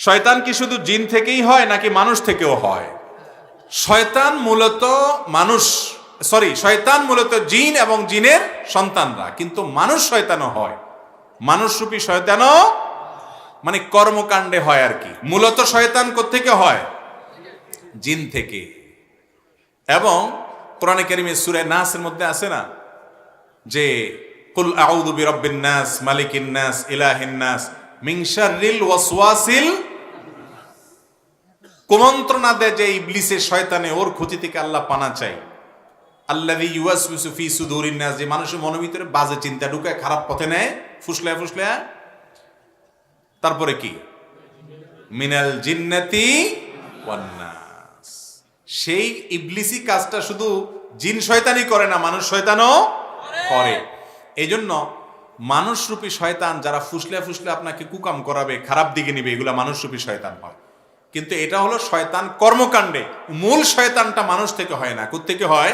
শয়তান কি শুধু জিন থেকেই হয় নাকি মানুষ থেকেও হয়? শয়তান মূলত শয়তান মূলত জিন এবং জিনের সন্তানরা, কিন্তু মানুষ শয়তানও হয়। মানুষরূপী শয়তানও মানে কর্মকাণ্ডে হয় আর কি। মূলত শয়তান কোত্থেকে হয়? জিন থেকে। এবং কোরআনে কারীমে সূরা নাসের মধ্যে আছে না যে কুল আউযু বিরাব্বিন নাস মালিকিন নাস ইলাহিন নাস মিন শাররিল ওয়াসওয়াসিল, কুমন্ত্রণা দেয় যে ইবলিসের শয়তানে, ওর ক্ষতি থেকে আল্লাহ পানা চাই। আল্লাযী ইউওয়াসওয়িসু ফি সুদুরিন নাস, যে মানুষের মনের ভিতরে বাজে চিন্তা ঢুকায়, খারাপ পথে নেয়, ফুসলায় ফুসলায়। তারপরে কি? মিনাল জিন্নাতি ওয়ান নাস। সেই ইবলিসি কাজটা শুধু জিন শয়তানই করে না, মানুষ শয়তানও করে। এই জন্য মানুষরূপী শয়তান যারা ফুসলে ফুসলে আপনাকে কুকাম করাবে, খারাপ দিকে নিবে, এগুলা মানুষরূপী শয়তান হয়। কিন্তু এটা হলো শয়তান কর্মকাণ্ডে। মূল শয়তানটা মানুষ থেকে হয় না। কোত্থেকে হয়?